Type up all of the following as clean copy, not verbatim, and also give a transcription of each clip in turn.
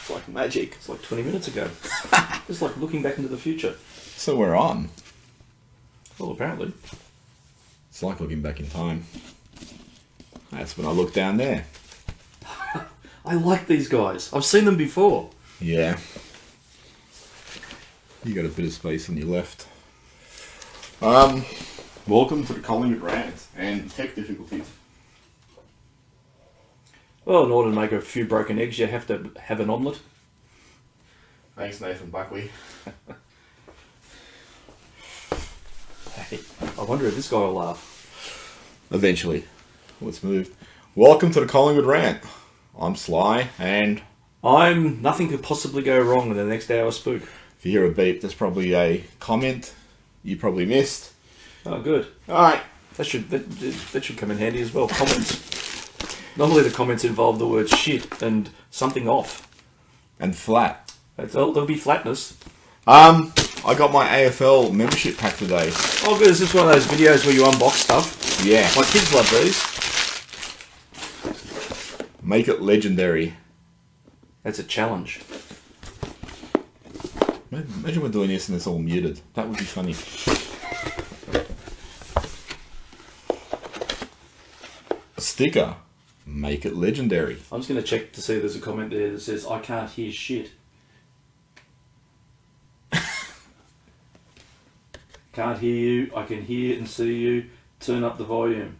It's like magic. It's like 20 minutes ago. It's like looking back into the future. So we're on. Well, apparently. It's like looking back in time. That's when I look down there. I like these guys. I've seen them before. Yeah. You got a bit of space on your left. Welcome to the Collingwood Rant and tech difficulties. Well, in order to make a few broken eggs, you have to have an omelette. Thanks, Nathan Buckley. Hey, I wonder if this guy will laugh. Eventually. Let's move. Welcome to the Collingwood Rant. I'm Sly, and Nothing could possibly go wrong in the next hour, Spook. if you hear a beep, there's probably a comment you probably missed. Oh, good. Alright. That should come in handy as well. Comments. Normally the comments involve the word shit and something off. And flat. There'll be flatness. I got my AFL membership pack today. Oh, good. Is this one of those videos where you unbox stuff? Yeah. My kids love these. Make it legendary. That's a challenge. Imagine we're doing this and it's all muted. That would be funny. A sticker. Make it legendary. I'm just going to check to see if there's a comment there that says, I can't hear shit. Can't hear you. I can hear and see you. Turn up the volume.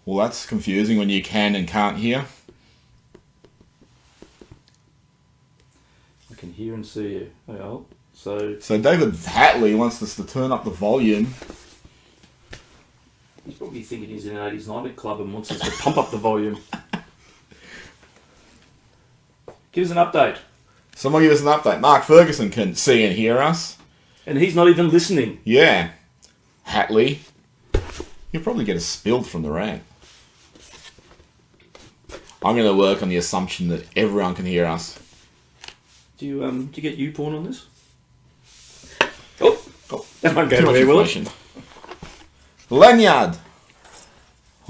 Well, that's confusing when you can and can't hear. I can hear and see you. Well, so So David Hatley wants us to turn up the volume. he's probably thinking he's in an 80s nightclub and wants us to pump up the volume. Give us an update. Someone give us an update. Mark Ferguson can see and hear us. And he's not even listening. Yeah. Hatley. You'll probably get us spilled from the rant. I'm going to work on the assumption that everyone can hear us. Do you get you porn on this? Oh, that won't go Too much very well. information. Lanyard.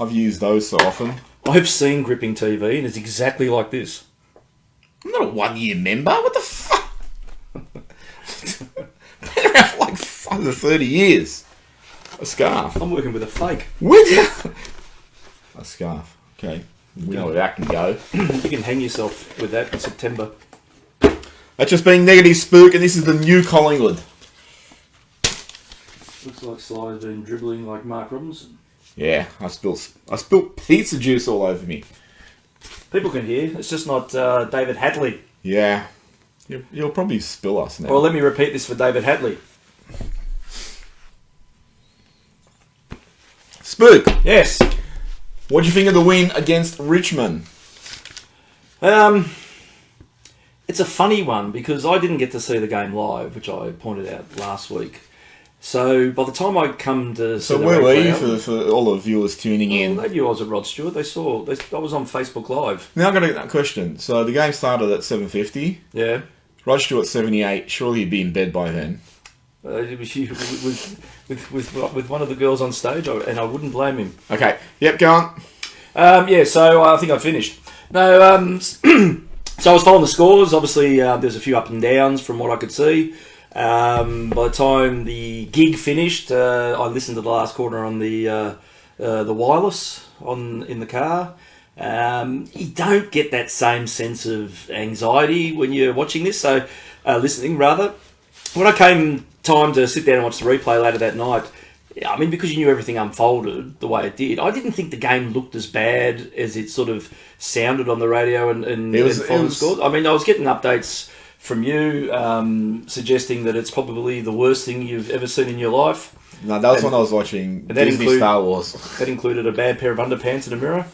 I've used those so often. I've seen Gripping TV and it's exactly like this. I'm not a 1 year member. What the fuck? Been around for like over 30 years. A scarf. I'm working with a fake. Would you? A scarf. Okay. We know where that can go. You can hang yourself with that in September. That's just being negative, Spook, and this is the new Collingwood. Looks like Sly's been dribbling like Mark Robinson. Yeah, I spilled pizza juice all over me. People can hear. It's just not David Hatley. Yeah. You'll probably spill us now. Well, let me repeat this for David Hatley. Spook, Yes. what do you think of the win against Richmond? It's a funny one because I didn't get to see the game live, which I pointed out last week. So by the time I come to see So the where were you replay, for all the viewers tuning in? they knew I was at Rod Stewart. I was on Facebook Live. Now I've got a question. So the game started at 7:50. Yeah. Rod Stewart 78. Surely he'd be in bed by then. It was you with one of the girls on stage, and I wouldn't blame him. Okay. Yep, go on. Yeah, so I think I finished. No, so I was following the scores. Obviously, there's a few up and downs from what I could see. By the time the gig finished, I listened to the last quarter on the wireless in the car. You don't get that same sense of anxiety when you're watching this. So, listening rather. When I came time to sit down and watch the replay later that night, I mean, because you knew everything unfolded the way it did, I didn't think the game looked as bad as it sort of sounded on the radio and following the scores. I mean, I was getting updates from you suggesting that it's probably the worst thing you've ever seen in your life. No, that was when I was watching Disney Star Wars. That included a bad pair of underpants and a mirror.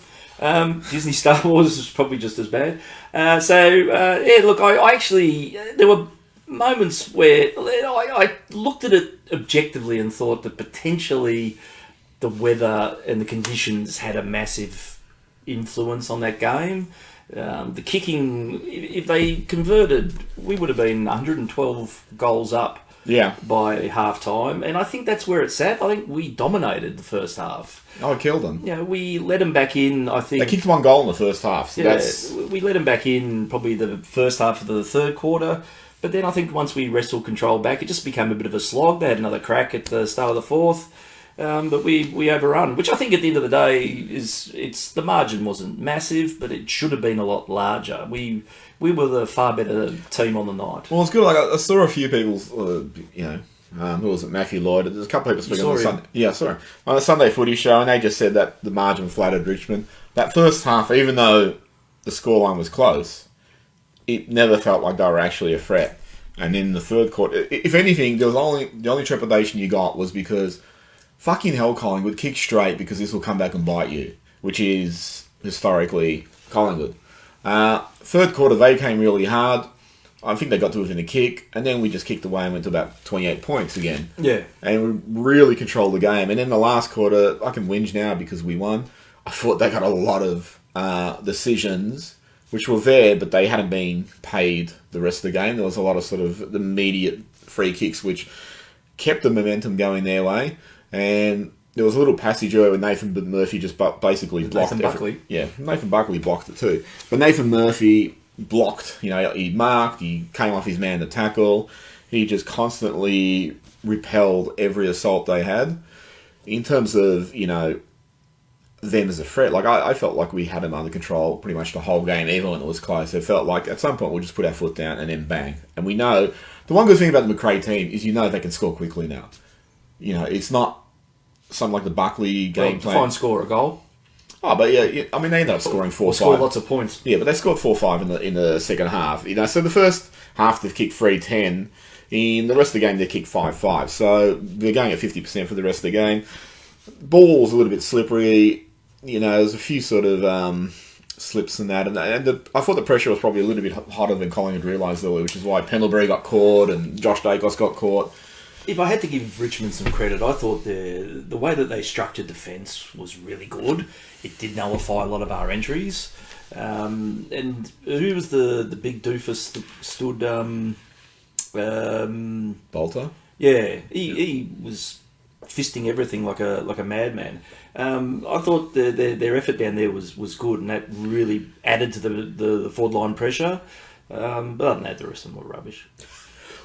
Disney Star Wars is probably just as bad. Yeah, look, I actually... There were moments where I looked at it objectively and thought that potentially the weather and the conditions had a massive influence on that game. The kicking, if they converted, we would have been 112 goals up by half time, and I think that's where it's at. I think we dominated the first half. Oh, it killed them. We let them back in, I think. They kicked one goal in the first half. So we let them back in probably the first half of the third quarter, but then I think once we wrestled control back, it just became a bit of a slog. They had another crack at the start of the fourth. But we overrun, which I think at the end of the day it's the margin wasn't massive, but it should have been a lot larger. We were the far better team on the night. Well, it's good. Like I saw a few people, who was it? Matthew Lloyd. There's a couple of people speaking on the Sunday. Yeah, sorry, on the Sunday Footy show, and they just said that the margin flattered Richmond. That first half, even though the scoreline was close, it never felt like they were actually a threat. And in the third quarter, if anything, the only trepidation you got was because. Fucking hell, Collingwood, kick straight because this will come back and bite you, which is historically Collingwood. Third quarter, they came really hard. I think they got to within a kick, and then we just kicked away and went to about 28 points again. Yeah. And we really controlled the game. And in the last quarter, I can whinge now because we won. I thought they got a lot of decisions, which were there, but they hadn't been paid the rest of the game. There was a lot of sort of immediate free kicks, which kept the momentum going their way. And there was a little passage where Nathan Murphy just basically blocked Nathan Buckley. Nathan Buckley blocked it too. But Nathan Murphy blocked, he marked, he came off his man to tackle. He just constantly repelled every assault they had. In terms of, them as a threat, like I felt like we had them under control pretty much the whole game, even when it was close. It felt like at some point we'll just put our foot down and then bang. And we know, the one good thing about the McRae team is they can score quickly now. It's not something like the Buckley game plan. Fine score a goal. Oh, but yeah, I mean, they ended up scoring 4-5. Scored lots of points. Yeah, but they scored 4-5 in the second half. So the first half they've kicked 3-10. In the rest of the game they kicked 5-5. So they're going at 50% for the rest of the game. Ball was a little bit slippery. There's a few sort of slips and that. And I thought the pressure was probably a little bit hotter than Collingwood realised earlier, which is why Pendlebury got caught and Josh Dacos got caught. If I had to give Richmond some credit, I thought the way that they structured defence was really good. It did nullify a lot of our entries. And who was the big doofus that stood... Bolter? Yeah, he was fisting everything like a madman. I thought their effort down there was good, and that really added to the forward line pressure. But other than that, the rest of them were rubbish.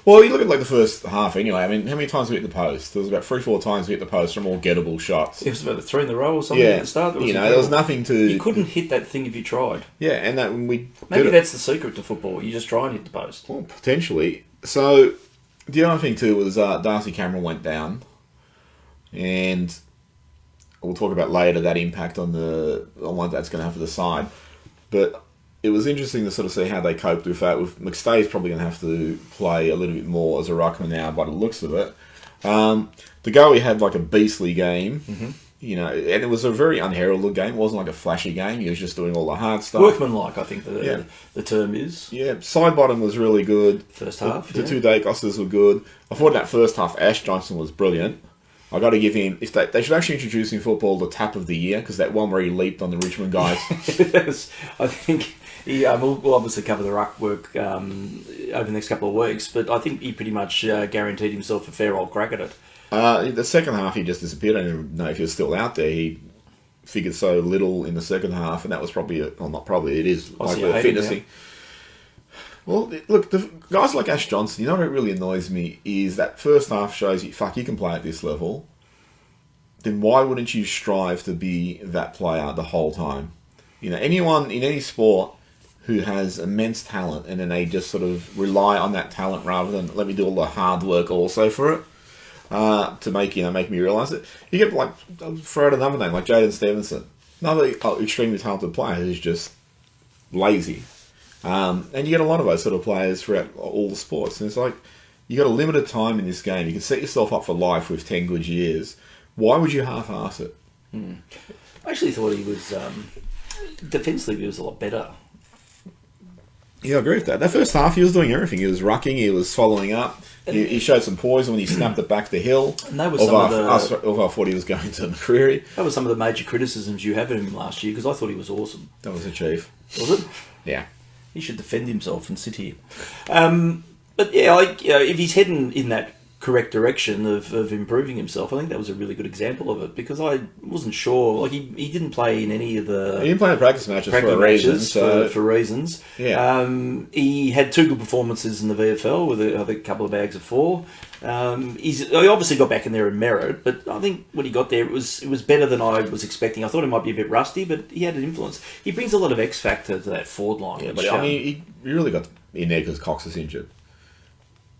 Well, you look at the first half anyway. I mean, how many times we hit the post? There was about 3-4 times we hit the post from all gettable shots. It was about 3 in a row or something at the start. There was nothing to... You couldn't hit that thing if you tried. Yeah, and that when we... Maybe that's the secret to football. You just try and hit the post. Well, potentially. So, the other thing too was Darcy Cameron went down. And we'll talk about later that impact on what that's going to have for the side. But... it was interesting to sort of see how they coped with that. With McStay's probably going to have to play a little bit more as a ruckman now by the looks of it. The goalie had a beastly game, and it was a very unheralded game. It wasn't like a flashy game. He was just doing all the hard stuff. Workmanlike, I think the term is. Yeah, side bottom was really good. First half, The two Dacoses were good. I thought that first half, Ash Johnson was brilliant. I got to give him. If they should actually introduce in football the tap of the year, because that one where he leaped on the Richmond guys. Yes, I think we'll obviously cover the ruck work over the next couple of weeks, but I think he pretty much guaranteed himself a fair old crack at it. The second half, he just disappeared. I don't even know if he was still out there. He figured so little in the second half, and that was probably, it is like the fitness thing. Well, look, the guys like Ash Johnson, what really annoys me is that first half shows you, you can play at this level. Then why wouldn't you strive to be that player the whole time? Anyone in any sport who has immense talent and then they just sort of rely on that talent rather than let me do all the hard work also for it to make me realise it. You get throw out another name like Jaden Stevenson, another extremely talented player who's just lazy. And you get a lot of those sort of players throughout all the sports. And it's you got a limited time in this game. You can set yourself up for life with 10 good years. Why would you half-ass it? I actually thought he was... defensively, he was a lot better. Yeah, I agree with that. That first half, he was doing everything. He was rucking, he was following up. He showed some poise when he snapped it back the hill. And that was I thought he was going to McCreary. That was some of the major criticisms you had of him last year, because I thought he was awesome. That was a chief. Was it? Yeah. He should defend himself and sit here. But yeah, if he's heading in that correct direction of improving himself. I think that was a really good example of it because I wasn't sure. Like he didn't play in any of the. He didn't play in practice matches for a reason. For reasons. Yeah. He had 2 good performances in the VFL with a couple of bags of 4. He obviously got back in there in merit, but I think when he got there, it was better than I was expecting. I thought it might be a bit rusty, but he had an influence. He brings a lot of X factor to that forward line. Yeah, but I mean, he really got in there because Cox is injured.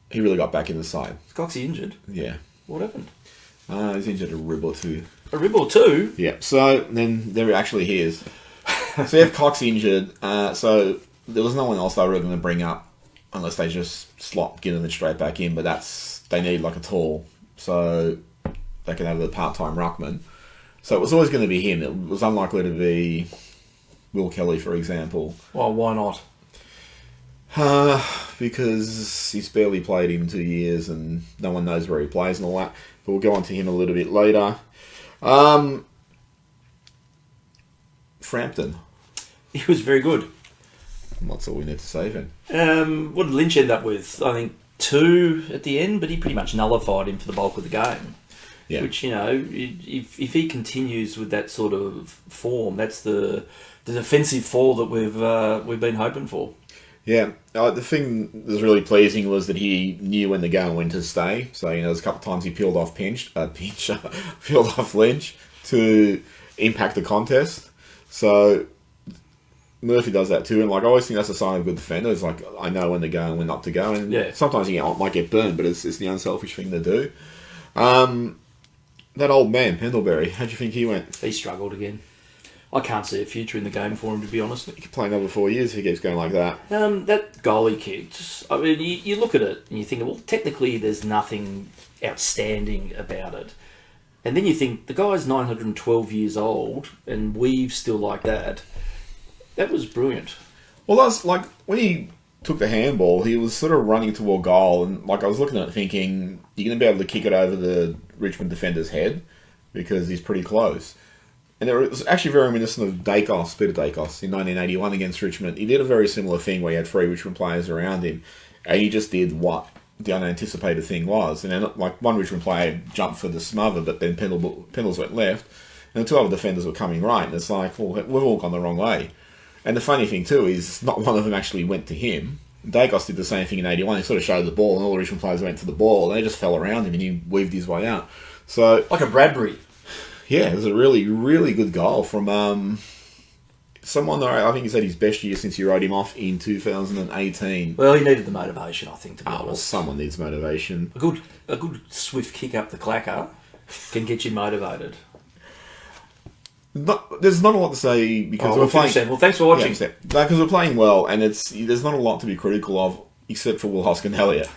He really got back in the side. Is Coxie injured? Yeah. What happened? He's injured a rib or 2. A rib or 2? Yeah. So then there actually he is. So you have Cox injured. So there was no one else they were going to bring up unless they just slot Ginnivan straight back in. But they need like a tall, so they can have the part-time ruckman. So it was always going to be him. It was unlikely to be Will Kelly, for example. Well, why not? Because he's barely played in 2 years and no one knows where he plays and all that. But we'll go on to him a little bit later. Frampton. He was very good. That's all we need to say of him. What did Lynch end up with? I think 2 at the end, but he pretty much nullified him for the bulk of the game. Yeah. Which, if he continues with that sort of form, that's the defensive fall that we've been hoping for. Yeah, the thing that was really pleasing was that he knew when to go and when to stay. So, there's a couple of times he peeled off peeled off Lynch to impact the contest. So, Murphy does that too. And, I always think that's a sign of good defenders. I know when to go and when not to go. And sometimes he might get burned, but it's the unselfish thing to do. That old man, Pendlebury, how do you think he went? He struggled again. I can't see a future in the game for him, to be honest. He could play another 4 years if he keeps going like that. That goal he kicked, I mean, you look at it and you think, well, technically there's nothing outstanding about it. And then you think, the guy's 912 years old and weaves still like that. That was brilliant. Well, that's when he took the handball, he was sort of running toward goal. And I was looking at it thinking, you're going to be able to kick it over the Richmond defender's head because he's pretty close. And it was actually very reminiscent of Peter Dacos in 1981 against Richmond. He did a very similar thing where he had 3 Richmond players around him, and he just did what the unanticipated thing was. And then, one Richmond player jumped for the smother, but then Pendles went left, and the 2 other defenders were coming right. And it's well, we've all gone the wrong way. And the funny thing too is, not one of them actually went to him. Dacos did the same thing in 81. He sort of showed the ball, and all the Richmond players went for the ball, and they just fell around him, and he weaved his way out. So like a Bradbury. Yeah, it was a really, really good goal from someone that I think he's had his best year since he wrote him off in 2018. Well, he needed the motivation, I think, to be honest. Well, someone needs motivation. A good swift kick up the clacker can get you motivated. There's not a lot to say because we're playing. Well, thanks for watching. Yeah, because we're playing well, and there's not a lot to be critical of except for Will Hoskin-Elliott.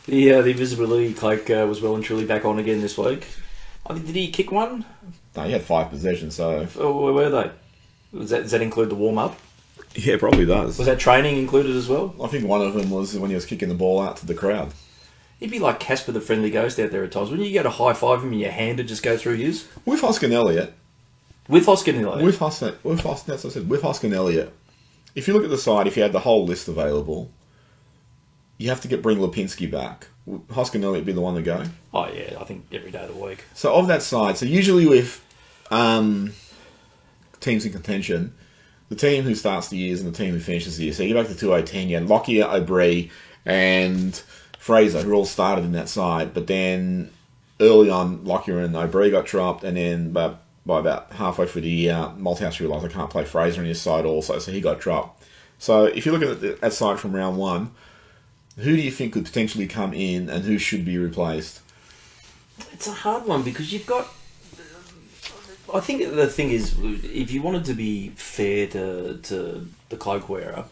The invisibility cloak was well and truly back on again this week. I mean, did he kick one? No, he had 5 possessions, so... Where were they? Does that include the warm-up? Yeah, it probably does. Was that training included as well? I think one of them was when he was kicking the ball out to the crowd. He'd be like Casper the Friendly Ghost out there at times. Wouldn't you go to high-five him and your hand would just go through his? With Hoskin-Elliott. With Hoskin-Elliott? With Hoskin-Elliott. If you look at the side, if you had the whole list available, you have to bring Lipinski back. Would Hoskin-Elliott be the one to go? Oh, yeah, I think every day of the week. So, of that side, so usually with teams in contention, the team who starts the years and the team who finishes the year. So, you go back to 2018, you had Lockyer, O'Brien, and Fraser, who all started in that side. But then, early on, Lockyer and O'Brien got dropped, and then by about halfway through the year, Malthouse realised I can't play Fraser on his side also, so he got dropped. So, if you look at that side from round 1, who do you think could potentially come in and who should be replaced? It's a hard one because you've got... I think the thing is, if you wanted to be fair to the cloak wearer,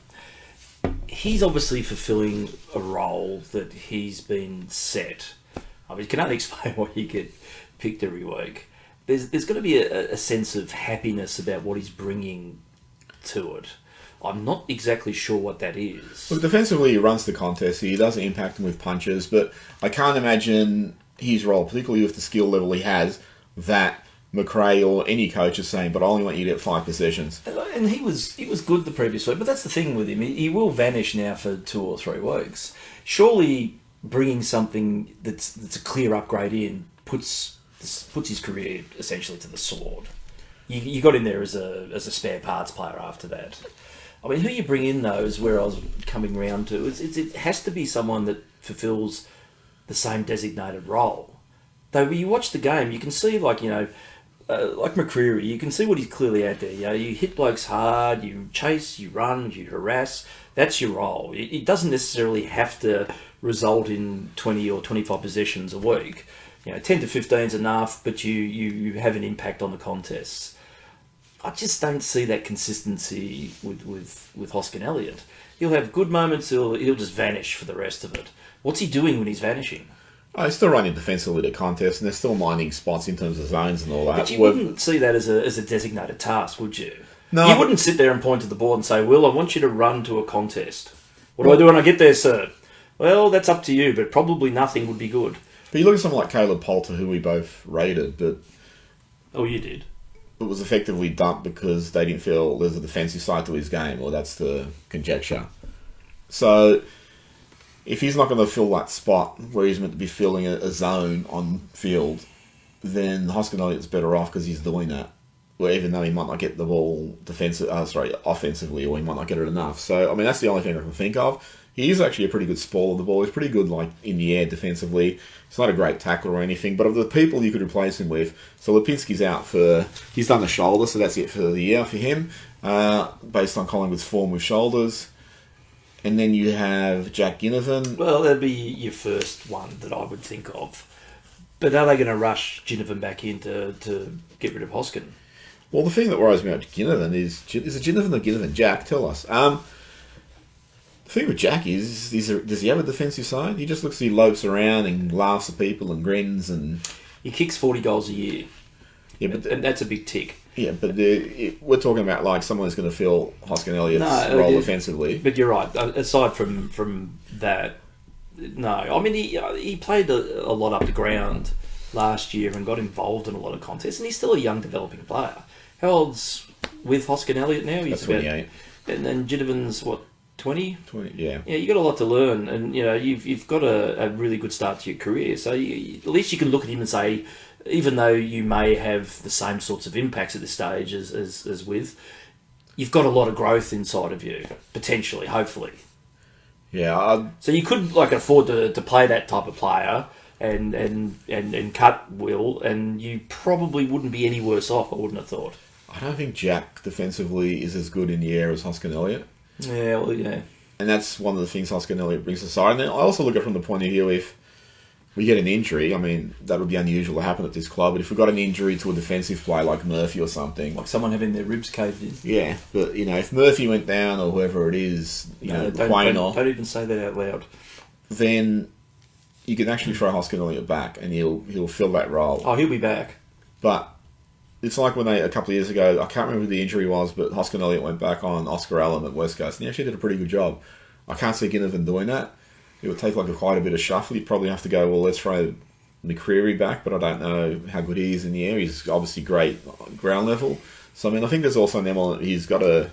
he's obviously fulfilling a role that he's been set. I mean, you can only explain why you get picked every week. There's got to be a sense of happiness about what he's bringing to it. I'm not exactly sure what that is. Look, defensively, he runs the contest. He doesn't impact them with punches, but I can't imagine his role, particularly with the skill level he has, that McRae or any coach is saying, but I only want you to get 5 possessions. And he was good the previous week, but that's the thing with him. He will vanish now for 2 or 3 weeks. Surely bringing something that's a clear upgrade in puts his career essentially to the sword. You got in there as a spare parts player after that. I mean, who you bring in though is where I was coming round to. It has to be someone that fulfills the same designated role. Though when you watch the game, you can see like McCreary, you can see what he's clearly out there. You hit blokes hard, you chase, you run, you harass. That's your role. It doesn't necessarily have to result in 20 or 25 possessions a week. 10 to 15 is enough, but you have an impact on the contests. I just don't see that consistency with Hoskin Elliott. He'll have good moments, he'll just vanish for the rest of it. What's he doing when he's vanishing? Oh, he's still running defensively to contests, and they're still mining spots in terms of zones and all that. But you wouldn't see that as a designated task, would you? No. You wouldn't sit there and point to the board and say, Will, I want you to run to a contest. What do I do when I get there, sir? Well, that's up to you, but probably nothing would be good. But you look at someone like Caleb Poulter, who we both rated, but... Oh, you did? It was effectively dumped because they didn't feel there's a defensive side to his game, or that's the conjecture. So, if he's not going to fill that spot where he's meant to be filling a zone on field, then Hoskin Elliott's better off because he's doing that. Well, even though he might not get the ball offensively, or he might not get it enough. So, I mean, that's the only thing I can think of. He is actually a pretty good spoiler of the ball. He's pretty good, like, in the air defensively. He's not a great tackler or anything, but of the people you could replace him with, so Lipinski's out he's done the shoulder, so that's it for the year for him, based on Collingwood's form with shoulders. And then you have Jack Ginnivan. Well, that'd be your first one that I would think of. But are they going to rush Ginnivan back in to get rid of Hoskin? Well, the thing that worries me about Ginnivan is it Ginnivan or Ginnivan? Jack, tell us. The thing with Jack is does he have a defensive side? He just looks, he lopes around and laughs at people and grins and... He kicks 40 goals a year. Yeah, but and that's a big tick. Yeah, but we're talking about like someone who's going to fill Hoskin Elliott's role offensively. But you're right. Aside from that, no. I mean, he played a lot up the ground last year and got involved in a lot of contests, and he's still a young developing player. How old's with Hoskin Elliott now? He's 28. And then Ginnivan's what? 20? 20, yeah. Yeah, you got a lot to learn, and you've got a really good start to your career. So at least you can look at him and say, even though you may have the same sorts of impacts at this stage as with, you've got a lot of growth inside of you, potentially, hopefully. Yeah. So you could afford to play that type of player and cut Will, and you probably wouldn't be any worse off, I wouldn't have thought. I don't think Jack defensively is as good in the air as Hoskin Elliott. Yeah, well, yeah. And that's one of the things Hoskin Elliott brings aside. And then I also look at it from the point of view, if we get an injury, I mean, that would be unusual to happen at this club, but if we got an injury to a defensive player like Murphy or something... Like someone having their ribs caved in. Yeah, but, if Murphy went down or whoever it is, don't even say that out loud. Then you can actually throw Hoskin Elliott back and he'll fill that role. Oh, he'll be back. But... It's like when a couple of years ago, I can't remember who the injury was, but Hoskin Elliott went back on Oscar Allen at West Coast, and he actually did a pretty good job. I can't see Ginnivan doing that. It would take quite a bit of shuffle. You'd probably have to go, well, let's throw McCreary back, but I don't know how good he is in the air. He's obviously great ground level. So, I mean, I think there's also an element, he's got a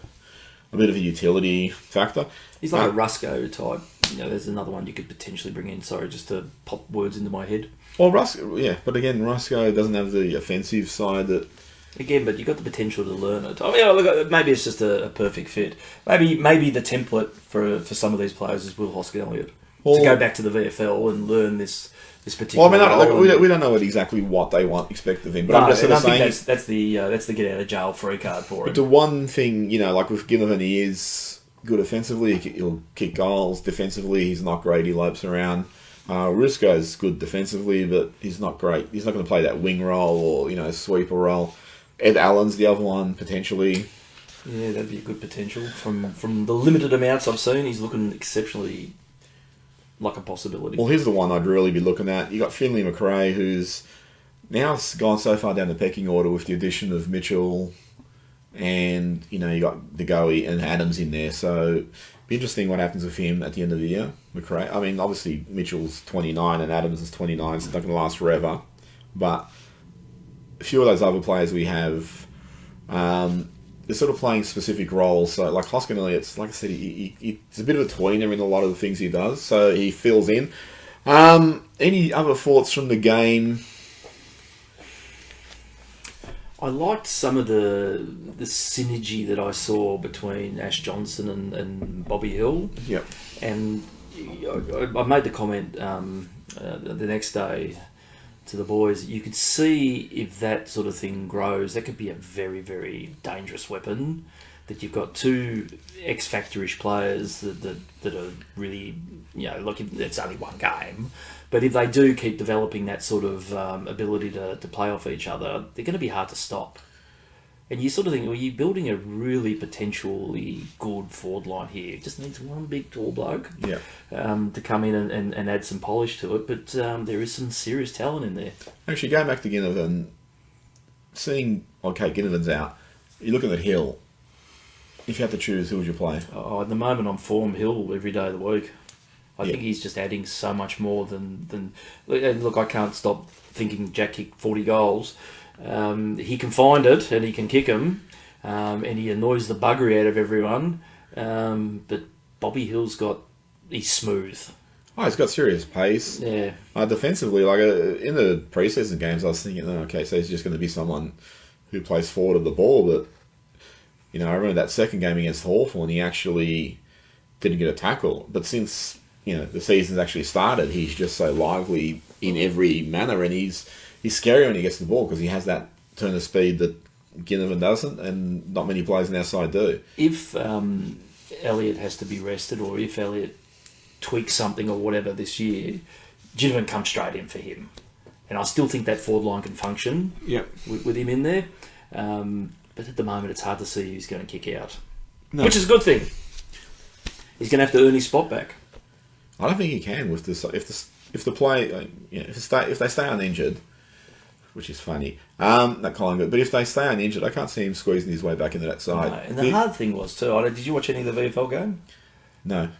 bit of a utility factor. He's like a Rusco type. There's another one you could potentially bring in. Sorry, just to pop words into my head. Well, Rusco, yeah, but again, Rusco doesn't have the offensive side that... Again, but you've got the potential to learn it. I mean, look, maybe it's just a perfect fit. Maybe the template for some of these players is Will Hoskin Elliott. To go back to the VFL and learn this particular... Well, I mean, we don't know exactly what they expect of him, but I'm just sort of saying... That's the get out of jail free card for him. But the one thing, like with Ginnivan, he is good offensively. He'll kick goals. Defensively, he's not great. He lopes around. Rusco's good defensively, but he's not great. He's not going to play that wing role or sweeper role. Ed Allen's the other one, potentially. Yeah, that'd be a good potential. From the limited amounts I've seen, he's looking exceptionally like a possibility. Well, here's the one I'd really be looking at. You got Finley McRae, who's now gone so far down the pecking order with the addition of Mitchell, and you got DeGoey and Adams in there. So it'd be interesting what happens with him at the end of the year. McRae. I mean, obviously Mitchell's 29 and Adams is 29, so it's not going to last forever. But a few of those other players we have, they're sort of playing specific roles. So, like Hoskin Elliott's, like I said, he's a bit of a tweener in a lot of the things he does. So he fills in. Any other thoughts from the game? I liked some of the synergy that I saw between Ash Johnson and Bobby Hill. Yep. And I made the comment the next day to the boys, you could see if that sort of thing grows, that could be a very, very dangerous weapon. That you've got two X-Factor-ish players that are really, look, it's only one game. But if they do keep developing that sort of ability to play off each other, they're going to be hard to stop. And you sort of think, well, you're building a really potentially good forward line here. It just needs one big tall bloke to come in and add some polish to it. But there is some serious talent in there. Actually, going back to Ginnivan, seeing, Ginnivan's out, you're looking at Hill. If you had to choose, who would you play? At the moment, I'm Form Hill every day of the week. I think he's just adding so much more than... And look, I can't stop thinking Jack kicked 40 goals. He can find it and he can kick them, and he annoys the buggery out of everyone. But Bobby Hill's he's smooth. Oh, he's got serious pace. Yeah. Defensively, in the preseason games, I was thinking, so he's just going to be someone who plays forward of the ball. But I remember that second game against Hawthorn, he actually didn't get a tackle. But since the season's actually started, he's just so lively in every manner, and he's scary when he gets the ball because he has that turn of speed that Ginnivan doesn't, and not many players on our side do. If Elliott has to be rested, or if Elliott tweaks something or whatever this year, Ginnivan comes straight in for him. And I still think that forward line can function with him in there. But at the moment, it's hard to see who's going to kick out. No. Which is a good thing. He's going to have to earn his spot back. I don't think he can with this. If they stay uninjured, which is funny, that Collingwood. But if they stay uninjured, I can't see him squeezing his way back into that side. No, and the hard thing was too. Did you watch any of the VFL game? No.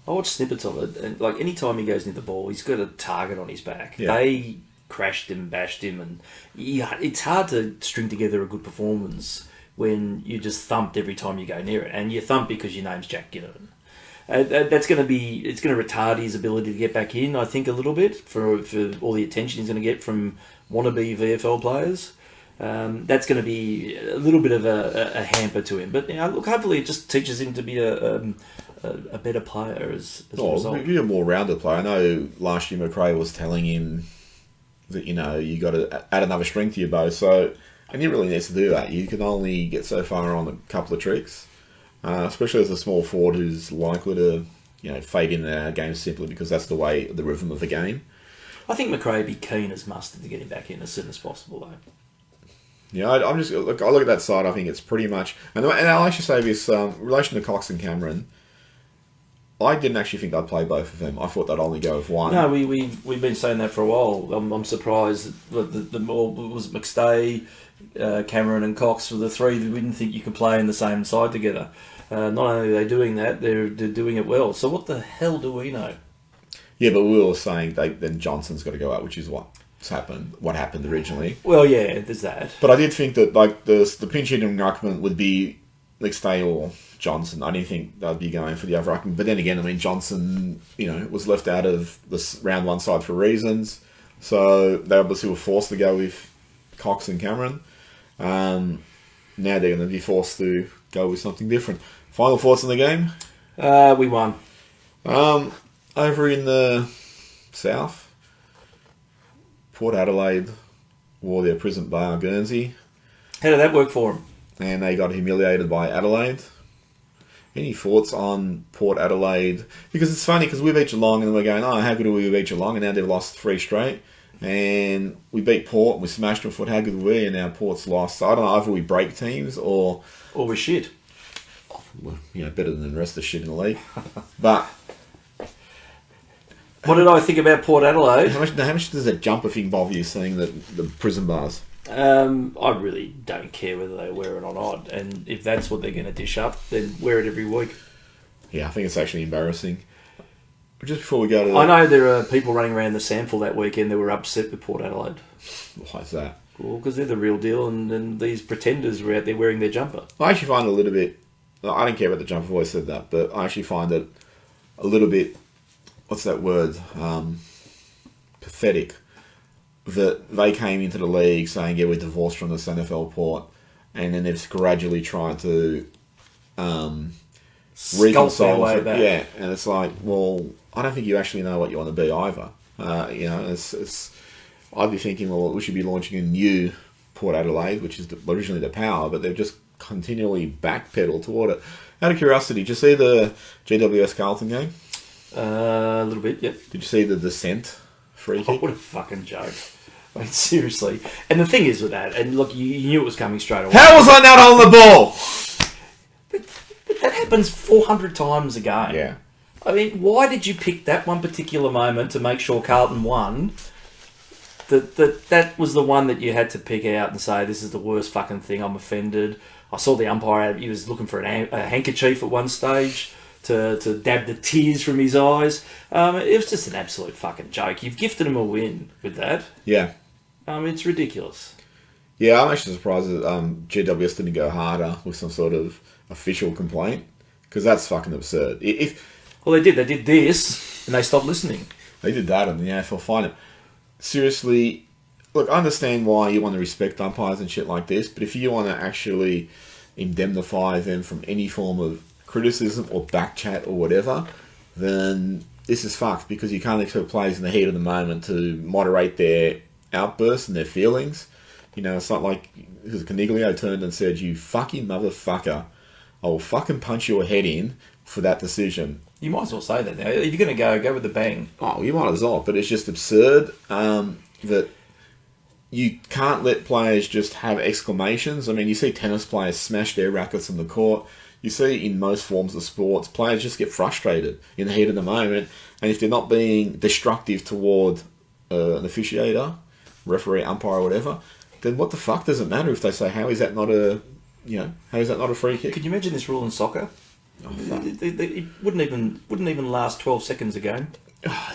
I watched snippets of it, and any time he goes near the ball, he's got a target on his back. Yeah. They crashed him, bashed him, and it's hard to string together a good performance when you just thumped every time you go near it, and you thump because your name's Jack Ginnivan. It's going to retard his ability to get back in, I think, a little bit for all the attention he's going to get from wannabe VFL players. That's going to be a little bit of a hamper to him. But look, hopefully it just teaches him to be a better player as a result. Be a more rounded player. I know last year McRae was telling him that you got to add another string to your bow. And he really needs to do that. You can only get so far on a couple of tricks. Especially as a small forward who's likely to, fade in our game simply because that's the rhythm of the game. I think McRae would be keen as mustard to get him back in as soon as possible, though. Yeah, I look at that side. I think it's pretty much, and I'll actually say this in relation to Cox and Cameron. I didn't actually think they'd play both of them. I thought they'd only go with one. No, we've been saying that for a while. I'm surprised that the more was McStay, Cameron and Cox were the three that we didn't think you could play in the same side together. Not only are they doing that, they're doing it well. So what the hell do we know? Yeah, but we were saying then Johnson's got to go out, which is what happened originally. Well, yeah, there's that. But I did think that the pinch hitting ruckman would be McStay or Johnson. I didn't think they'd be going for the other ruckman. But then again, Johnson, was left out of the round one side for reasons. So they obviously were forced to go with Cox and Cameron. Now they're going to be forced to go with something different. Final thoughts on the game? We won. Over in the south, Port Adelaide wore their prison bar Guernsey. How did that work for them? And they got humiliated by Adelaide. Any thoughts on Port Adelaide? Because it's funny because we beat Geelong and we're going, how good are we beat Geelong? And now they've lost 3 straight. And we beat Port and we smashed them foot. How good were we? And now Port's lost. So I don't know if we break teams or we're shit. Well, better than the rest of the shit in the league. But what did I think about Port Adelaide? How much does that jumper thing bother you, seeing the prison bars? I really don't care whether they wear it or not. And if that's what they're going to dish up, then wear it every week. Yeah, I think it's actually embarrassing. Just before we go to I know there are people running around the sample that weekend that were upset with Port Adelaide. Why is that? Well, because they're the real deal and these pretenders were out there wearing their jumper. I actually find it a little bit... I don't care about the jumper, I've always said that, but I actually find it a little bit... What's that word? pathetic that they came into the league saying, yeah, we're divorced from this NFL port, and then they've gradually tried to reconcile it. Yeah, and it's like, well, I don't think you actually know what you want to be either. I'd be thinking, well, we should be launching a new Port Adelaide, which is originally the Power, but they've just continually backpedaled toward it. Out of curiosity, did you see the GWS Carlton game? A little bit, yep. Did you see the Descent free kick? What a fucking joke. I mean, seriously. And the thing is with that, and look, you knew it was coming straight away. How was I not on the ball? But that happens 400 times a game. Yeah. I mean, why did you pick that one particular moment to make sure Carlton won? That was the one that you had to pick out and say, this is the worst fucking thing, I'm offended. I saw the umpire, he was looking for a handkerchief at one stage to dab the tears from his eyes. It was just an absolute fucking joke. You've gifted him a win with that. Yeah. It's ridiculous. Yeah, I'm actually surprised that GWS didn't go harder with some sort of official complaint, because that's fucking absurd. Well, they did. They did this, and they stopped listening. They did that, and the AFL fined him. Seriously, look, I understand why you want to respect umpires and shit like this, but if you want to actually indemnify them from any form of criticism or backchat or whatever, then this is fucked, because you can't expect players in the heat of the moment to moderate their outbursts and their feelings. You know, it's not like Coniglio turned and said, you fucking motherfucker, I will fucking punch your head in for that decision. You might as well say that now. If you're going to go with a bang. Oh, you might as well, but it's just absurd that you can't let players just have exclamations. I mean, you see tennis players smash their rackets on the court. You see in most forms of sports, players just get frustrated in the heat of the moment, and if they're not being destructive toward an officiator, referee, umpire, or whatever, then what the fuck does it matter if they say, how is that not a free kick? Could you imagine this rule in soccer? It wouldn't even last 12 seconds a game.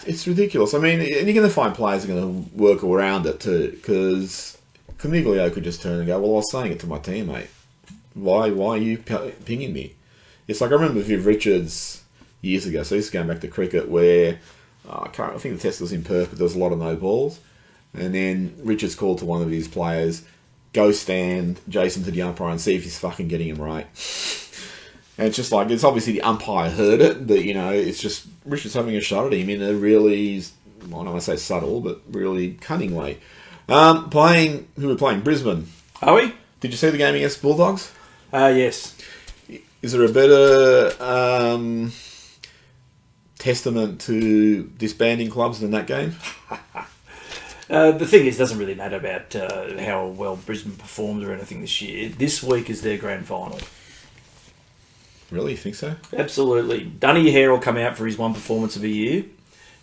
It's ridiculous. I mean, and you're going to find players are going to work around it too, because Coniglio could just turn and go, well, I was saying it to my teammate. Why are you pinging me? It's like, I remember Viv Richards years ago, so this is going back to cricket, where I think the test was in Perth, but there was a lot of no balls, and then Richards called to one of his players, go stand Jason to the umpire and see if he's fucking getting him right. And it's just like, it's obviously the umpire heard it, but, you know, it's just Richard's having a shot at him in a really, I don't want to say subtle, but really cunning way. Who were playing? Brisbane. Are we? Did you see the game against Bulldogs? Yes. Is there a better testament to disbanding clubs than that game? The thing is, it doesn't really matter about how well Brisbane performed or anything this year. This week is their grand final. Really? You think so? Absolutely. Dunny Hare will come out for his one performance of a year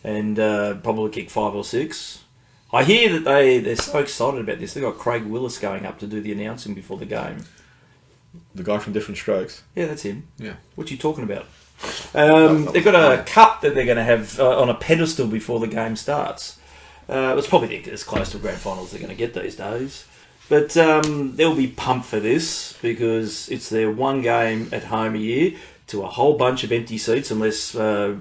and probably kick 5 or 6. I hear that they're so excited about this. They've got Craig Willis going up to do the announcing before the game. The guy from Different Strokes? Yeah, that's him. Yeah. What are you talking about? They've got a cup that they're going to have on a pedestal before the game starts. It's probably as close to a grand final as they're going to get these days. But they'll be pumped for this, because it's their one game at home a year to a whole bunch of empty seats, unless our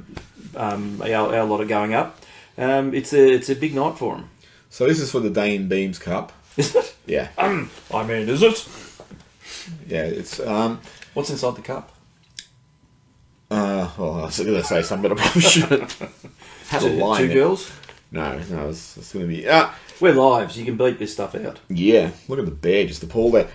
lot are going up. It's a big night for them. So this is for the Dane Beams Cup. Is it? Yeah. Is it? Yeah, it's... What's inside the cup? Well, I was going to say something, but I probably shouldn't. Two girls? No, it's going to be... We're live, so you can beat this stuff out. Yeah, look at the bear, just appalled there.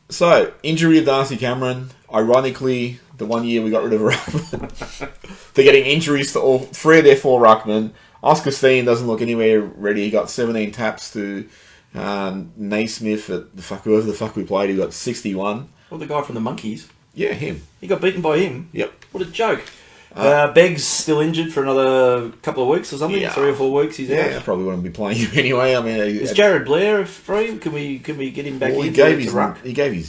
So, injury of Darcy Cameron. Ironically, the 1 year we got rid of Ruckman. They're getting injuries to all 3 of their 4 Ruckmen. Oscar Steen doesn't look anywhere ready. He got 17 taps to Naismith at whoever the fuck we played. He got 61. Well, the guy from the Monkeys. Yeah, him. He got beaten by him. Yep. What a joke. Begg's still injured for another couple of weeks or something. Yeah. 3 or 4 weeks he's out. Yeah, I probably wouldn't be playing him anyway. I mean, is Jared Blair free? Can we get him back in? He gave his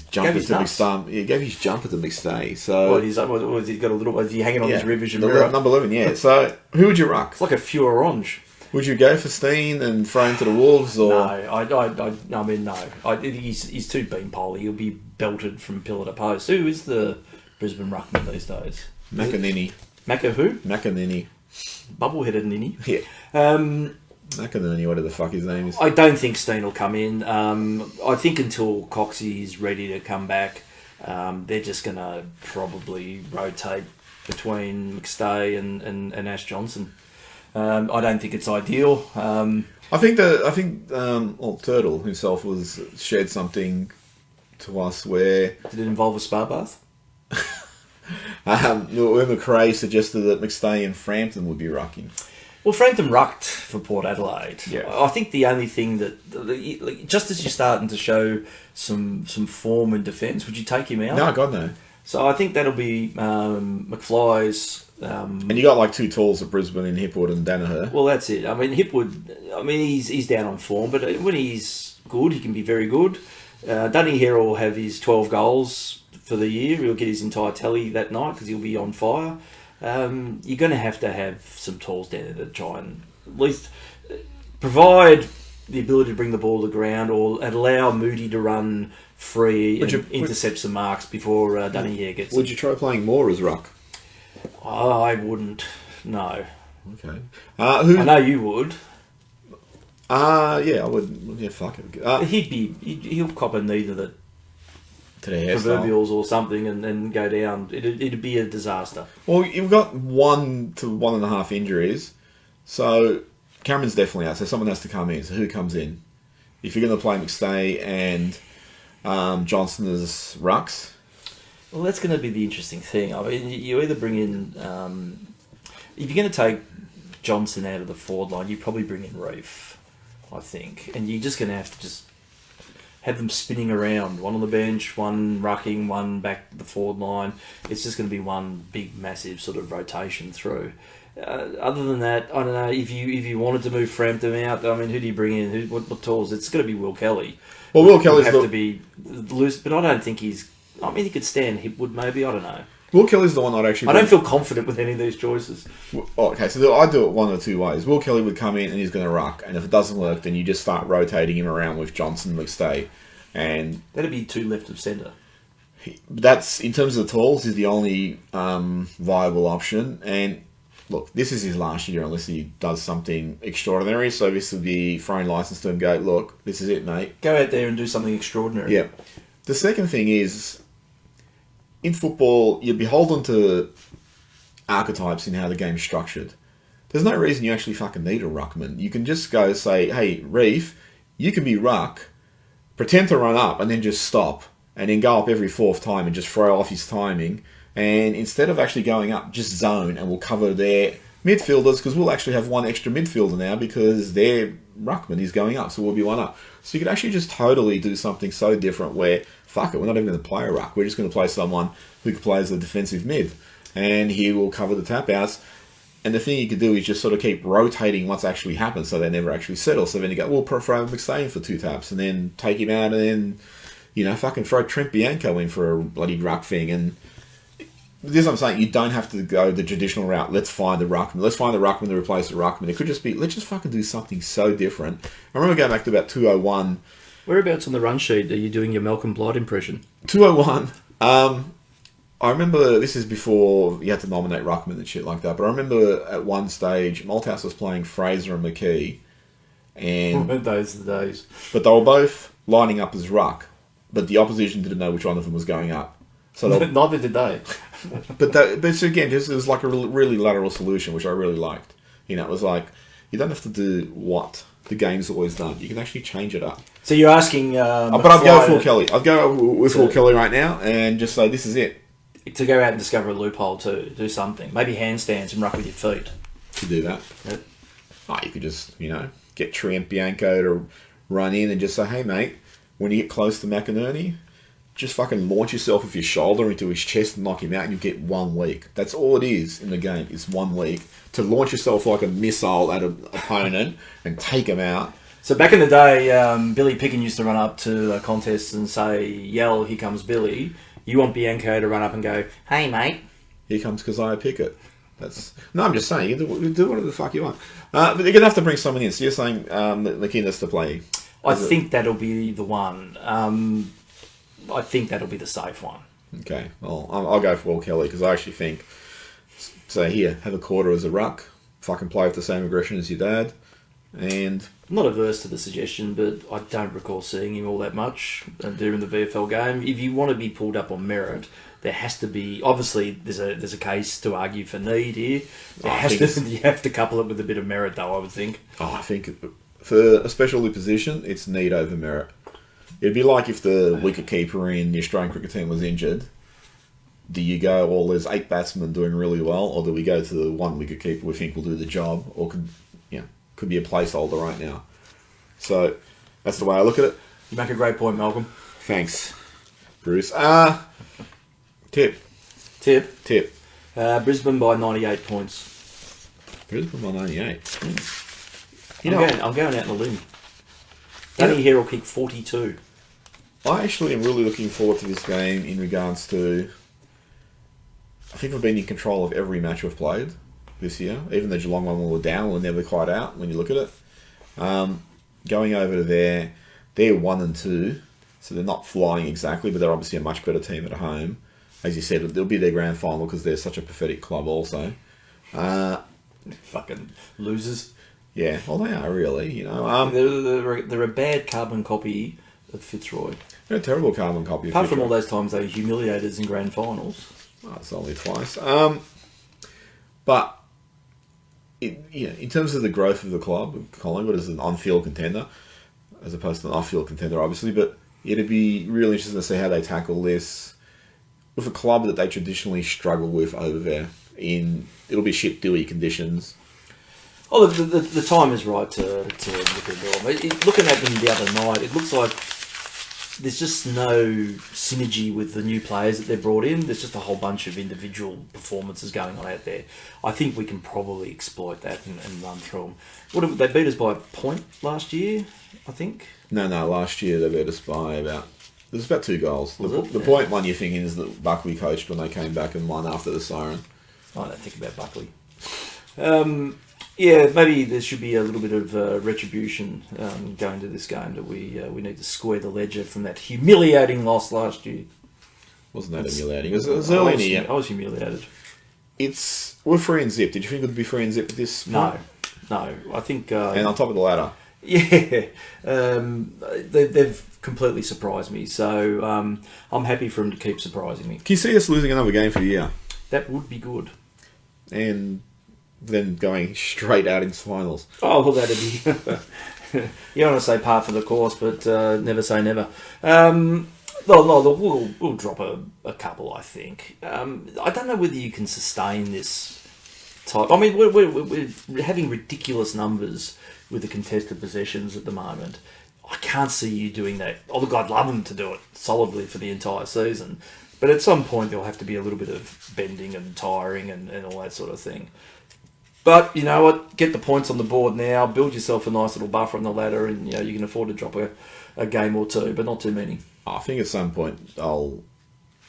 jump at the McStay. So what, has he got a little? Is he hanging on his rear vision mirror? Number 11, yeah. So who would you ruck? It's like a few orange. Would you go for Steen and throw him to the Wolves? Or? No, no. He's too beanpole. He'll be belted from pillar to post. Who is the Brisbane ruckman these days? McEnany. Macca who? McEnany. Bubble-headed ninny. Yeah. McInerney, whatever the fuck his name is. I don't think Steen will come in. I think until Coxie is ready to come back, they're just going to probably rotate between McStay and Ash Johnson. I don't think it's ideal. I think Turtle himself was shared something to us where... Did it involve a spa bath? Where McRae suggested that McStay and Frampton would be rucking. Well, Frampton rucked for Port Adelaide. Yeah. I think the only thing that... Just as you're starting to show some form in defence, would you take him out? No, God, no. So I think that'll be McFly's... and you got like two talls at Brisbane in Hipwood and Danaher. Well, that's it. I mean, Hipwood... he's down on form, but when he's good, he can be very good. Dunny here will have his 12 goals for the year. He'll get his entire tally that night because he'll be on fire. You're going to have some talls down there to try and at least provide the ability to bring the ball to the ground or allow Moody to run free and intercept some marks before Dunny here gets... Would you try playing more as ruck? I wouldn't. No. Okay. I know you would. Yeah, I would. Yeah, fuck it. He'll cop a knee to the proverbials or something and go down. It'd be a disaster. Well, you've got 1 to 1.5 injuries, so Cameron's definitely out. So someone has to come in. So who comes in? If you're going to play McStay and Johnson as rucks. Well, that's going to be the interesting thing. I mean, you either bring in if you're going to take Johnson out of the forward line, you probably bring in Reef, I think, and you're just going to have to just have them spinning around, one on the bench, one rucking, one back to the forward line. It's just going to be one big, massive sort of rotation through. Other than that, I don't know, if you wanted to move Frampton out, I mean, who do you bring in? What tools? It's going to be Will Kelly. Well, Will Kelly's have to be loose, but I don't think he's... I mean, he could stand Hipwood maybe, I don't know. Will Kelly's the one I'd actually... I don't feel confident with any of these choices. Okay, so I do it one or two ways. Will Kelly would come in and he's going to ruck, and if it doesn't work, then you just start rotating him around with Johnson, McStay, and... That'd be 2 left of centre. That's, in terms of the talls, is the only viable option, and look, this is his last year unless he does something extraordinary, so this would be throwing license to him, go, look, this is it, mate. Go out there and do something extraordinary. Yeah. The second thing is, in football, you're beholden to archetypes in how the game's structured. There's no reason you actually fucking need a ruckman. You can just go say, hey, Reef, you can be ruck, pretend to run up, and then just stop, and then go up every 4th time and just throw off his timing. And instead of actually going up, just zone, and we'll cover their midfielders, because we'll actually have one extra midfielder now because their ruckman is going up, so we'll be one up. So you could actually just totally do something so different where, fuck it, we're not even going to play a ruck. We're just going to play someone who can play as a defensive mid, and he will cover the tap outs. And the thing you could do is just sort of keep rotating what's actually happened so they never actually settle. So then you go, well, throw McStay in for 2 taps, and then take him out, and then, fucking throw Trent Bianco in for a bloody ruck thing. And this is what I'm saying, you don't have to go the traditional route. Let's find the ruckman. Let's find the ruckman to replace the ruckman. It could just be, let's just fucking do something so different. I remember going back to about 201. Whereabouts on the run sheet are you doing your Malcolm Blight impression? 201. I remember, this is before you had to nominate ruckman and shit like that, but I remember at one stage, Malthouse was playing Fraser and McKee. And those are the days. But they were both lining up as ruck, but the opposition didn't know which one of them was going up. So neither did they. but so again, it was like a really lateral solution, which I really liked. It was like, you don't have to do what the game's always done. You can actually change it up. So you're asking... but I'd go full Kelly. I'd go with full Kelly right now and just say, this is it. To go out and discover a loophole too. Do something. Maybe handstands and ruck with your feet. To do that. Yep. You could just, get Trent Bianco to run in and just say, hey, mate, when you get close to McInerney, just fucking launch yourself with your shoulder into his chest and knock him out, and you get 1 week. That's all it is in the game, is 1 week. To launch yourself like a missile at an opponent and take him out. So back in the day, Billy Picken used to run up to contests and say, yell, here comes Billy. You want Bianco to run up and go, hey, mate. Here comes Keziah Pickett. No, I'm just saying, you do whatever the fuck you want. But you're going to have to bring someone in. So you're saying McInnes to play. I think that'll be the one. I think that'll be the safe one. Okay, well, I'll go for Will Kelly, because I actually think, so here, have a quarter as a ruck, fucking play with the same aggression as your dad. And I'm not averse to the suggestion, but I don't recall seeing him all that much during the VFL game. If you want to be pulled up on merit, there has to be, obviously there's a case to argue for need here. You have to couple it with a bit of merit, though, I would think. I think for a specialty position, it's need over merit. It'd be like if the wicketkeeper in the Australian cricket team was injured. Do you go, well, there's 8 batsmen doing really well, or do we go to the one wicketkeeper we think will do the job, or could be a placeholder right now? So that's the way I look at it. You make a great point, Malcolm. Thanks, Bruce. Tip. Brisbane by 98 points. Brisbane by 98. I'm going out on a limb. Danny Hare will kick 42. I actually am really looking forward to this game in regards to... I think we've been in control of every match we've played this year. Even the Geelong one when we were down, we're never quite out when you look at it. Going over to there, they're 1 and 2, so they're not flying exactly, but they're obviously a much better team at home. As you said, it'll be their grand final because they're such a pathetic club also. Fucking losers. Yeah, well they are really, you know. They're a bad carbon copy of Fitzroy. They're a terrible carbon copy of Apart Fitzroy. from all those times they humiliated us in grand finals. Oh, it's only twice. But in terms of the growth of the club, Collingwood is an on-field contender, as opposed to an off-field contender, obviously. But it'd be really interesting to see how they tackle this with a club that they traditionally struggle with over there. It'll be shit dewy conditions. Oh, the time is right to look at them. Looking at them the other night, it looks like there's just no synergy with the new players that they've brought in. There's just a whole bunch of individual performances going on out there. I think we can probably exploit that and run through them. They beat us by a point last year, I think? No, last year they beat us by about 2 goals. The point one you're thinking is that Buckley coached when they came back and won after the siren. I don't think about Buckley. Yeah, maybe there should be a little bit of retribution going to this game, that we need to square the ledger from that humiliating loss last year. Wasn't that humiliating? It was early in the year. I was humiliated. We're free and zip. Did you think it would be free and zip at this point? No. I think... and on top of the ladder. Yeah. They've completely surprised me, so I'm happy for them to keep surprising me. Can you see us losing another game for the year? That would be good. And then going straight out into finals. Oh, well, that'd be... you don't want to say par for the course, but never say never. We'll drop a couple, I think. I don't know whether you can sustain this type... I mean, we're having ridiculous numbers with the contested possessions at the moment. I can't see you doing that. Oh, look, I'd love them to do it solidly for the entire season. But at some point, there'll have to be a little bit of bending and tiring and all that sort of thing. But, you know what, get the points on the board now, build yourself a nice little buffer on the ladder, and you can afford to drop a game or two, but not too many. I think at some point they'll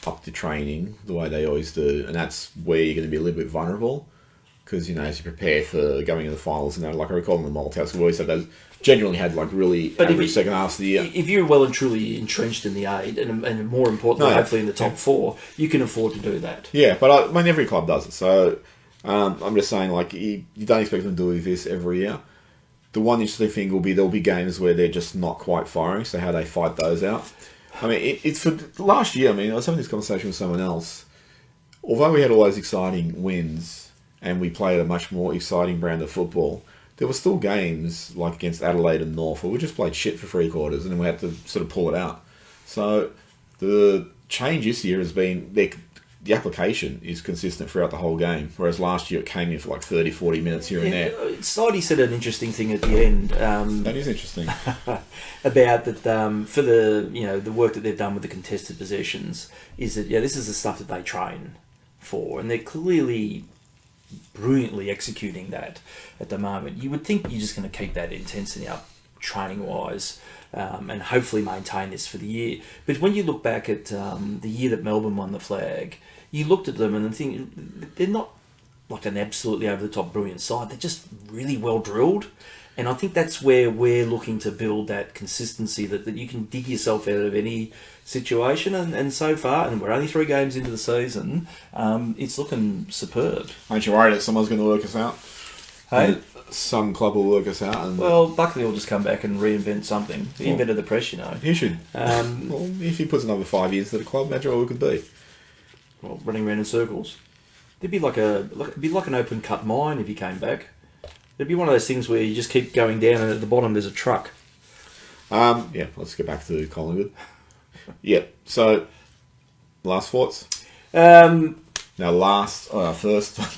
up the training the way they always do, and that's where you're going to be a little bit vulnerable, because, as you prepare for going into the finals, like I recall in the Malthouse, we always said those genuinely had really average second half of the year. If you're well and truly entrenched in the 8, and more importantly, hopefully in the top 4, you can afford to do that. Yeah, but every club does it, so... I'm just saying, you don't expect them to do this every year. The one interesting thing will be there'll be games where they're just not quite firing, so how they fight those out. I mean, it's for last year. I mean, I was having this conversation with someone else. Although we had all those exciting wins and we played a much more exciting brand of football, there were still games like against Adelaide and North where we just played shit for 3/4 and then we had to sort of pull it out. So the change this year has been the application is consistent throughout the whole game, whereas last year it came in for 30, 40 minutes here and there. Slidey said an interesting thing at the end. That is interesting. About that for the work that they've done with the contested possessions is that this is the stuff that they train for, and they're clearly brilliantly executing that at the moment. You would think you're just going to keep that intensity up training wise. And hopefully maintain this for the year. But when you look back at the year that Melbourne won the flag, you looked at them and think they're not like an absolutely over-the-top brilliant side. They're just really well drilled. And I think that's where we're looking to build that consistency that you can dig yourself out of any situation. And so far, and we're only 3 games into the season, it's looking superb. Aren't you worried that someone's going to work us out? Hey? Some club will work us out. And Well, Buckley will just come back and reinvent something. He invented the press, you know. He should. Well, if he puts another 5 years to the club, imagine what we could be. Well, running around in circles. It'd be it'd be like an open cut mine if he came back. It'd be one of those things where you just keep going down, and at the bottom there's a truck. Yeah, let's get back to Collingwood. Yeah, so last thoughts. First,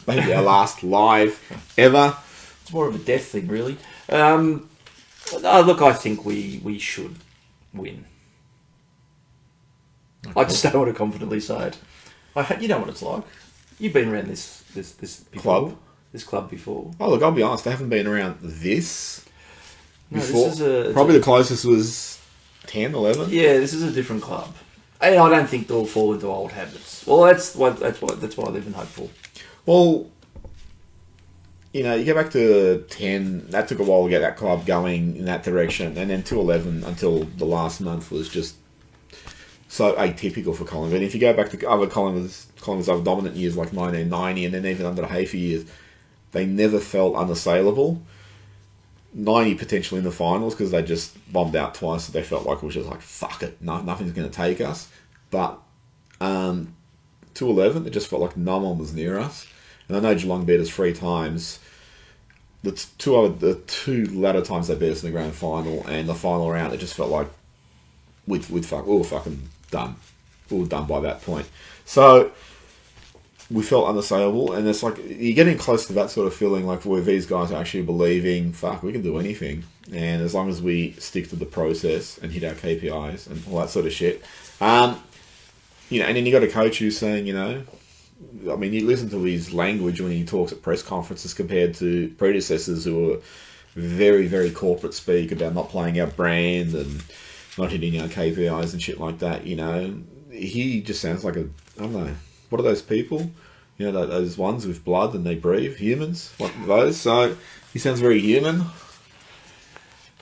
maybe our last live ever. It's more of a death thing, really. Look, I think we should win. Okay. I just don't want to confidently say it. You know what it's like. You've been around this before, club. This club before. Oh, look, I'll be honest. I haven't been around this before. This Probably the closest was 10, 11. Yeah, this is a different club. And I don't think they'll fall into old habits. Well, that's what I live in hope for. Well, you know, you go back to 10. That took a while to get that club going in that direction, and then to 11 until the last month was just so atypical for Collingwood. And if you go back to other Collingwood's other dominant years like 1990, and then even under the Hafey years, they never felt unassailable. 90 potentially in the finals because they just bombed out twice, so they felt like it was just like, fuck it, nothing's going to take us. But to 11, it just felt like no one was near us. And I know Geelong beat us 3 times. The two latter times they beat us in the grand final and the final round, it just felt like we were fucking done. We were done by that point. So we felt unassailable, and it's like you're getting close to that sort of feeling, like where these guys are actually believing, fuck, we can do anything, and as long as we stick to the process and hit our KPIs and all that sort of shit, you know. And then you got a coach who's saying, you know, I mean, you listen to his language when he talks at press conferences compared to predecessors who are very, very corporate speak about not playing our brand and not hitting our KPIs and shit like that. You know, he just sounds like I don't know. What are those people? You know, those ones with blood and they breathe, humans. What those? So he sounds very human.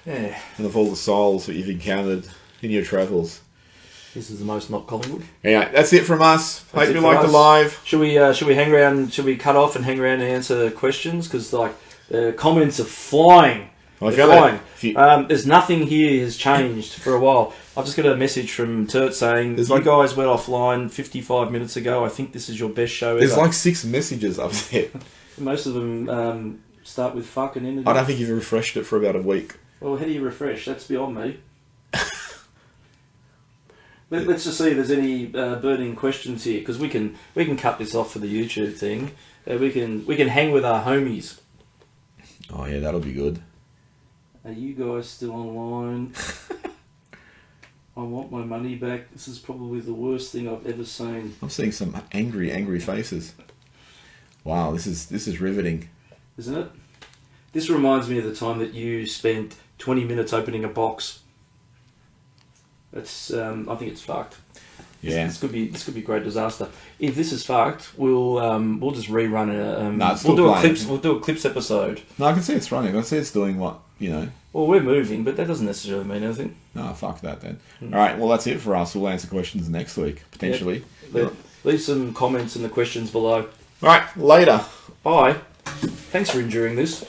Yeah. And of all the souls that you've encountered in your travels, this is the most not Collingwood. Yeah, that's it from us. Hope you liked the live. Should we hang around? Should we cut off and hang around and answer questions? Because like the comments are flying. There's nothing here has changed for a while. I've just got a message from Turt saying, you guys went offline 55 minutes ago. I think this is your best show ever. There's like 6 messages up there. Most of them start with fuck and end. I don't think you've refreshed it for about a week. Well, how do you refresh? That's beyond me. Let's just see if there's any burning questions here, because we can cut this off for the YouTube thing. We can hang with our homies. Oh yeah, that'll be good. Are you guys still online? I want my money back. This is probably the worst thing I've ever seen. I'm seeing some angry faces. Wow, this is riveting. Isn't it? This reminds me of the time that you spent 20 minutes opening a box. That's I think it's fucked. Yeah. This could be a great disaster. If this is fucked, we'll just rerun it. We'll do a clips episode. No, I can see it's running. I can see it's doing what, you know. Well, we're moving, but that doesn't necessarily mean anything. No, fuck that then. All right, well, that's it for us. We'll answer questions next week, potentially. Yep. Leave some comments in the questions below. All right, later. Bye. Thanks for enduring this.